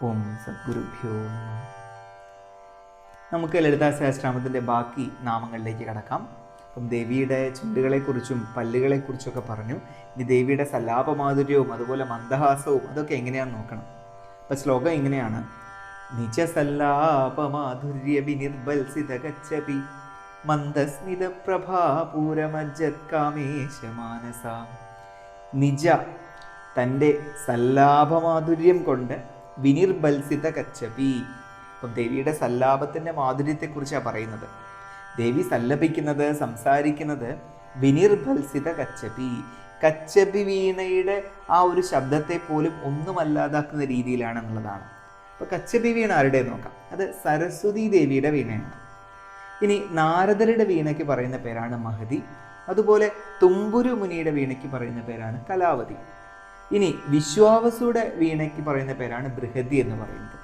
ഓം സദ്ഗുരുഭ്യോ നമഃ. നമുക്ക് ലളിതാ സഹസ്രനാമത്തിൻ്റെ ബാക്കി നാമങ്ങളിലേക്ക് കടക്കാം. അപ്പം ദേവിയുടെ ചുണ്ടുകളെക്കുറിച്ചും പല്ലുകളെക്കുറിച്ചൊക്കെ പറഞ്ഞു. ഇനി ദേവിയുടെ സല്ലാപമാധുര്യവും അതുപോലെ മന്ദഹാസവും അതൊക്കെ എങ്ങനെയാണെന്ന് നോക്കണം. അപ്പം ശ്ലോകം ഇങ്ങനെയാണ്: നിജ സല്ലാപമാധുര്യ വിനിർബൽസിത ഗച്ഛപി മന്ദസ്മിത പ്രഭാപൂരമജ്ജത് കാമേശമാനസ. നിജ തൻ്റെ സല്ലാപമാധുര്യം കൊണ്ട് വിനിർബൽസിത കച്ചപി. അപ്പം ദേവിയുടെ സല്ലാപത്തിൻ്റെ മാധുര്യത്തെക്കുറിച്ചാണ് പറയുന്നത്. ദേവി സല്ലപിക്കുന്നത്, സംസാരിക്കുന്നത് വിനിർബൽസിത കച്ചപി, കച്ചപി വീണയുടെ ആ ഒരു ശബ്ദത്തെ പോലും ഒന്നുമല്ലാതാക്കുന്ന രീതിയിലാണെന്നുള്ളതാണ്. അപ്പോൾ കച്ചപി വീണ ആരുടെ നോക്കാം. അത് സരസ്വതി ദേവിയുടെ വീണയാണ്. ഇനി നാരദരുടെ വീണയ്ക്ക് പറയുന്ന പേരാണ് മഹതി. അതുപോലെ തുമ്പുരു മുനിയുടെ വീണയ്ക്ക് പറയുന്ന പേരാണ് കലാവതി. ഇനി വിശ്വാവസുയുടെ വീണയ്ക്ക് പറയുന്ന പേരാണ് ബൃഹതി എന്ന് പറയുന്നത്.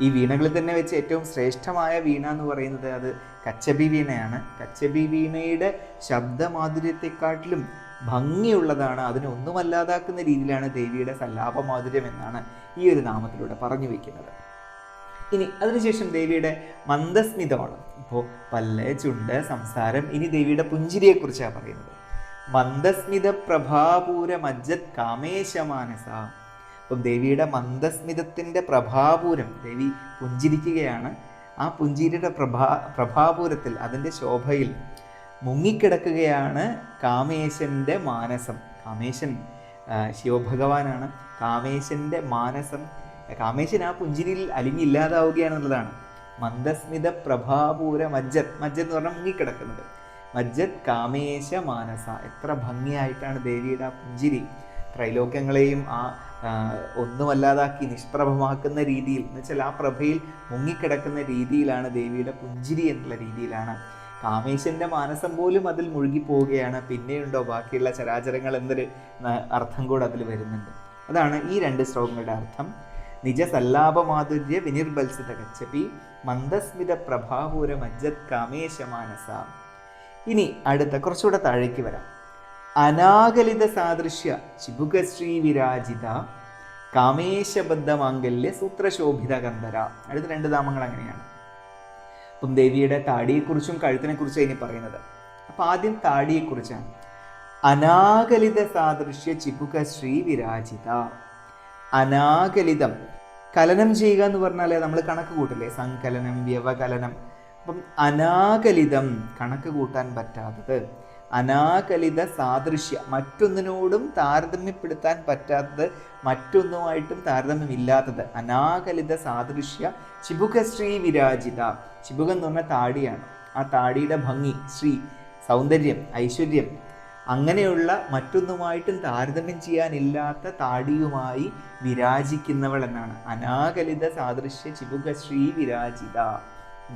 ഈ വീണകളിൽ തന്നെ വെച്ച് ഏറ്റവും ശ്രേഷ്ഠമായ വീണ എന്ന് പറയുന്നത് അത് കച്ചപി വീണയാണ്. കച്ചപി വീണയുടെ ശബ്ദമാധുര്യത്തെക്കാട്ടിലും ഭംഗിയുള്ളതാണ്, അതിനെ ഒന്നുമല്ലാതാക്കുന്ന രീതിയിലാണ് ദേവിയുടെ സല്ലാപമാധുര്യം എന്നാണ് ഈ ഒരു നാമത്തിലൂടെ പറഞ്ഞു വയ്ക്കുന്നത്. ഇനി അതിനുശേഷം ദേവിയുടെ മന്ദസ്മിതമാണ്. ഇപ്പോൾ പല്ല്, ചുണ്ട്, സംസാരം. ഇനി ദേവിയുടെ പുഞ്ചിരിയെക്കുറിച്ചാണ് പറയുന്നത്. മന്ദസ്മിത പ്രഭാപൂര മജ്ജത് കാമേശമാനസ. അപ്പം ദേവിയുടെ മന്ദസ്മിതത്തിൻ്റെ പ്രഭാപൂരം, ദേവി പുഞ്ചിരിക്കുകയാണ്. ആ പുഞ്ചിരിയുടെ പ്രഭാപൂരത്തിൽ, അതിൻ്റെ ശോഭയിൽ മുങ്ങിക്കിടക്കുകയാണ് കാമേശൻ്റെ മാനസം. കാമേശൻ ശിവഭഗവാനാണ്. കാമേശൻ്റെ മാനസം, കാമേശൻ ആ പുഞ്ചിരിയിൽ അലിഞ്ഞില്ലാതാവുകയാണെന്നുള്ളതാണ്. മന്ദസ്മിത പ്രഭാപൂര മജ്ജത്, മജ്ജത് എന്ന് പറഞ്ഞാൽ മുങ്ങിക്കിടക്കുന്നത്. മജ്ജത് കാമേശ മാനസ. എത്ര ഭംഗിയായിട്ടാണ് ദേവിയുടെ ആ പുഞ്ചിരി ത്രൈലോക്യങ്ങളെയും ഒന്നുമല്ലാതാക്കി നിഷ്പ്രഭമാക്കുന്ന രീതിയിൽ, എന്ന് വെച്ചാൽ ആ പ്രഭയിൽ മുങ്ങിക്കിടക്കുന്ന രീതിയിലാണ് ദേവിയുടെ പുഞ്ചിരി എന്നുള്ള രീതിയിലാണ്. കാമേശൻ്റെ മാനസം പോലും അതിൽ മുഴുകിപ്പോവുകയാണ്. പിന്നെയുണ്ടോ ബാക്കിയുള്ള ചരാചരങ്ങൾ എന്നൊരു അർത്ഥം കൂടെ അതിൽ വരുന്നുണ്ട്. അതാണ് ഈ രണ്ട് ശ്ലോകങ്ങളുടെ അർത്ഥം. നിജ സല്ലാപമാധുര്യ വിനിർബൽസിത ഗച്ഛപി മന്ദസ്മിത പ്രഭാപൂര മജ്ജത് കാമേശമാനസ. ഇനി അടുത്ത കുറച്ചുകൂടെ താഴേക്ക് വരാം. അനാഗലിത സാദൃശ്യ ചിബുകശ്രീ വിരാജിത കാമേശബദ്ധ മാംഗല്യ സൂത്രശോഭിത ഗന്ധര. അടുത്ത രണ്ട് നാമങ്ങൾ അങ്ങനെയാണ്. അപ്പം ദേവിയുടെ താടിയെക്കുറിച്ചും കഴുത്തിനെക്കുറിച്ചും ഇനി പറയുന്നത്. അപ്പം ആദ്യം താടിയെക്കുറിച്ചാണ്. അനാഗലിത സാദൃശ്യ ചിബുകശ്രീ വിരാജിത. അനാഗലിതം, കലനം ചെയ്യുക എന്ന് പറഞ്ഞാൽ നമ്മൾ കണക്ക് കൂട്ടില്ലേ, സങ്കലനം, വ്യവകലനം. അപ്പം അനാകലിതം, കണക്ക് കൂട്ടാൻ പറ്റാത്തത്. അനാകലിത സാദൃശ്യ, മറ്റൊന്നിനോടും താരതമ്യപ്പെടുത്താൻ പറ്റാത്തത്, മറ്റൊന്നുമായിട്ടും താരതമ്യമില്ലാത്തത്. അനാകലിത സാദൃശ്യ ചിബുകശ്രീ വിരാജിത. ചിബുകം എന്ന് പറഞ്ഞാൽ താടിയാണ്. ആ താടിയുടെ ഭംഗി, ശ്രീ, സൗന്ദര്യം, ഐശ്വര്യം, അങ്ങനെയുള്ള മറ്റൊന്നുമായിട്ടും താരതമ്യം ചെയ്യാനില്ലാത്ത താടിയുമായി വിരാജിക്കുന്നവൾ എന്നാണ്. അനാകലിത സാദൃശ്യ ചിബുകശ്രീ വിരാജിത.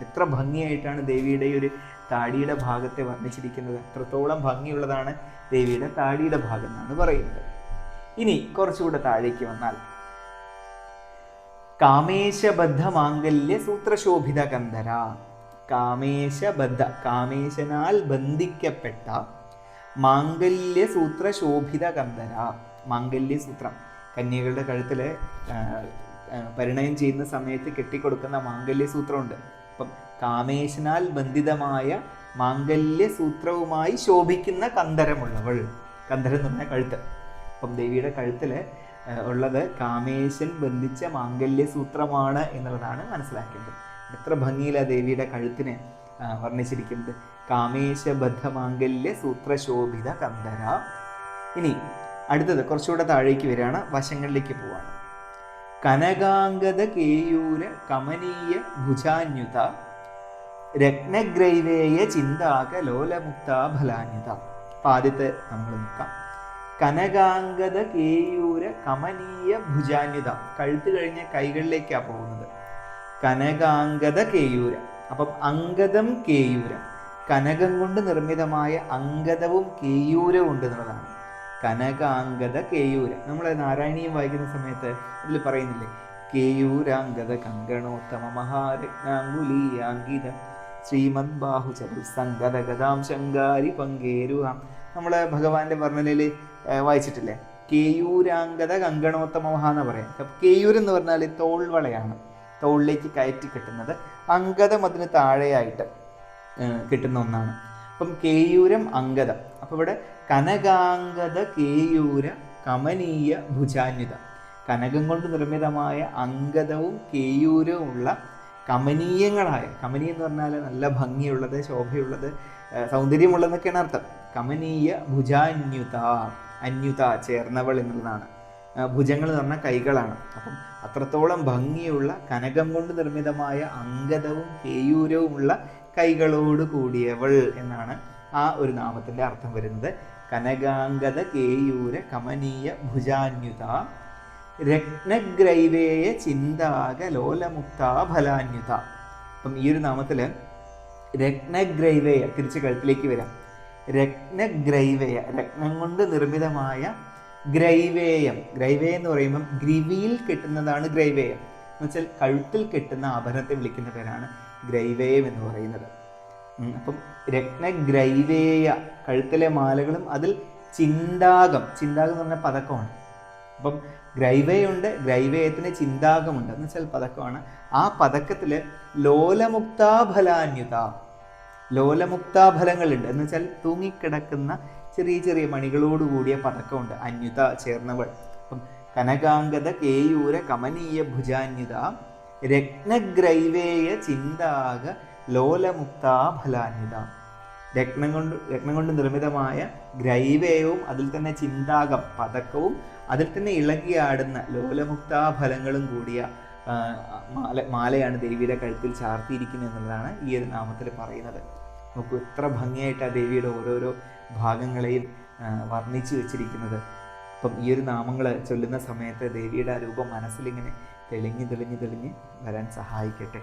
എത്ര ഭംഗിയായിട്ടാണ് ദേവിയുടെ ഒരു താടിയുടെ ഭാഗത്തെ വർണ്ണിച്ചിരിക്കുന്നത്. അത്രത്തോളം ഭംഗിയുള്ളതാണ് ദേവിയുടെ താടിയുടെ ഭാഗം എന്നാണ് പറയുന്നത്. ഇനി കുറച്ചുകൂടെ താഴേക്ക് വന്നാൽ കാമേശബദ്ധ മാംഗല്യ സൂത്രശോഭിത ഗന്ധര. കാമേശബദ്ധ, കാമേശനാൽ ബന്ധിക്കപ്പെട്ട മാംഗല്യ സൂത്രശോഭിത ഗന്ധര. മാംഗല്യസൂത്രം, കന്യകളുടെ കഴുത്തിൽ പരിണയം ചെയ്യുന്ന സമയത്ത് കെട്ടിക്കൊടുക്കുന്ന മാംഗല്യസൂത്രമുണ്ട്. അപ്പം കാമേശനാൽ ബന്ധിതമായ മാംഗല്യസൂത്രവുമായി ശോഭിക്കുന്ന കന്ധരമുള്ളവൾ. കന്ധരം എന്ന് പറഞ്ഞാൽ കഴുത്ത്. അപ്പം ദേവിയുടെ കഴുത്തിൽ ഉള്ളത് കാമേശൻ ബന്ധിച്ച മാംഗല്യസൂത്രമാണ് എന്നുള്ളതാണ് മനസ്സിലാക്കേണ്ടത്. എത്ര ഭംഗിയിലാണ് ദേവിയുടെ കഴുത്തിനെ വർണ്ണിച്ചിരിക്കുന്നത്. കാമേശബദ്ധ മാംഗല്യ സൂത്രശോഭിത കന്ധര. ഇനി അടുത്തത് കുറച്ചുകൂടെ താഴേക്ക് വരികയാണ്, വശങ്ങളിലേക്ക് പോവാണ്. കനകാംഗത കേയൂര കമനീയ ഭുജാന്യുത രത്നഗ്രൈവേയ ചിന്താക ലോലമുക്ത ഫലാന്യുത. അപ്പം ആദ്യത്തെ നമ്മൾ നോക്കാം. കനകാംഗത കേയൂര കമനീയ ഭുജാന്യുത. കഴുത്ത് കഴിഞ്ഞ് കൈകളിലേക്കാണ് പോകുന്നത്. കനകാംഗത കേയൂര. അപ്പം അംഗതം കേയൂരം, കനകം കൊണ്ട് നിർമ്മിതമായ അംഗതവും കേയൂരവും ഉണ്ട് എന്നുള്ളതാണ്. കനകാംഗത കേയൂര. നമ്മൾ നാരായണീയം വായിക്കുന്ന സമയത്ത് ഇതിൽ പറയുന്നില്ലേ, കേയൂരാംഗത കങ്കണോത്തമ മഹാരത്നാങ്കുലീയാങ്കിതം ശ്രീമദ് ബാഹുചതുസംഗത ഗതാം ശങ്കാരി പങ്കേരുഹാം. നമ്മൾ ഭഗവാന്റെ വർണ്ണനയിൽ വായിച്ചിട്ടില്ലേ. കേയൂരാംഗത കങ്കണോത്തമഹ എന്ന് പറയാം. അപ്പം കേയൂർ എന്ന് പറഞ്ഞാൽ തോൾവളയാണ്, തോളിലേക്ക് കയറ്റി കിട്ടുന്നത്. അങ്കദം അതിന് താഴെയായിട്ട് കിട്ടുന്ന ഒന്നാണ്. അപ്പം കേയൂരം അങ്കദം. അപ്പം ഇവിടെ കനകാംഗത കേയൂര കമനീയ ഭുജാന്യുത, കനകം കൊണ്ട് നിർമ്മിതമായ അങ്കദവും കേയൂരവും ഉള്ള കമനീയങ്ങളായ, കമനീയം എന്ന് പറഞ്ഞാൽ നല്ല ഭംഗിയുള്ളത്, ശോഭയുള്ളത്, സൗന്ദര്യമുള്ളതെന്നൊക്കെയാണ് അർത്ഥം. കമനീയ ഭുജാന്യുത, അന്യുത ചേർന്നവൾ എന്നുള്ളതാണ്. ഭുജങ്ങൾ എന്ന് പറഞ്ഞാൽ കൈകളാണ്. അപ്പം അത്രത്തോളം ഭംഗിയുള്ള കനകം കൊണ്ട് നിർമ്മിതമായ അങ്കദവും കേയൂരവും ഉള്ള കൈകളോട് കൂടിയവൾ എന്നാണ് ആ ഒരു നാമത്തിൻ്റെ അർത്ഥം വരുന്നത്. കനകാംഗത കേയൂര കമനീയ ഭുജാന്യുത രത്നഗ്രൈവേയ ചിന്താക ലോലമുക്താ ഫലാന്യുത. അപ്പം ഈ ഒരു നാമത്തിൽ രത്നഗ്രൈവേയ, തിരിച്ച് കഴുത്തിലേക്ക് വരാം. രത്നഗ്രൈവേയ, രത്നം കൊണ്ട് നിർമ്മിതമായ ഗ്രൈവേയം. ഗ്രൈവേയം എന്ന് പറയുമ്പം ഗ്രിവിയിൽ കെട്ടുന്നതാണ് ഗ്രൈവേയം എന്ന് വെച്ചാൽ കഴുത്തിൽ കെട്ടുന്ന ആഭരണത്തെ വിളിക്കുന്ന പേരാണ് ഗ്രൈവേയം എന്ന് പറയുന്നത്. അപ്പം രത്നഗ്രൈവേയ, കഴുത്തിലെ മാലകളും അതിൽ ചിന്താകം, ചിന്താകം എന്ന് പറഞ്ഞാൽ പതക്കമാണ്. അപ്പം ഗ്രൈവേയുണ്ട്, ഗ്രൈവേയത്തിന് ചിന്താകമുണ്ട് എന്ന് വെച്ചാൽ പതക്കമാണ്. ആ പതക്കത്തിൽ ലോലമുക്താഫലാന്യുത, ലോലമുക്താഫലങ്ങളുണ്ട് എന്ന് വെച്ചാൽ തൂങ്ങിക്കിടക്കുന്ന ചെറിയ ചെറിയ മണികളോടുകൂടിയ പതക്കമുണ്ട്. അന്യുത ചേർന്നവൾ. അപ്പം കനകാംഗത കേയൂര കമനീയ ഭുജാന്യുത രത്നഗ്രൈവേയ ചിന്താക ലോലമുക്താഫലാന്യുത. രത്നം കൊണ്ട് നിർമ്മിതമായ ഗ്രൈവേയവും അതിൽ തന്നെ ചിന്താകം പതക്കവും അതിൽ തന്നെ ഇളകിയാടുന്ന ലോലമുക്താഫലങ്ങളും കൂടിയ മാലയാണ് ദേവിയുടെ കഴുത്തിൽ ചാർത്തിയിരിക്കുന്നത് എന്നുള്ളതാണ് ഈ ഒരു നാമത്തിൽ പറയുന്നത്. നോക്കൂ, എത്ര ഭംഗിയായിട്ട് ആ ദേവിയുടെ ഓരോരോ ഭാഗങ്ങളെയും വർണ്ണിച്ചു വെച്ചിരിക്കുന്നത്. അപ്പം ഈ ഒരു നാമങ്ങൾ ചൊല്ലുന്ന സമയത്ത് ദേവിയുടെ ആ രൂപം മനസ്സിലിങ്ങനെ തെളിഞ്ഞ് തെളിഞ്ഞ് തെളിഞ്ഞ് വരാൻ സഹായിക്കട്ടെ.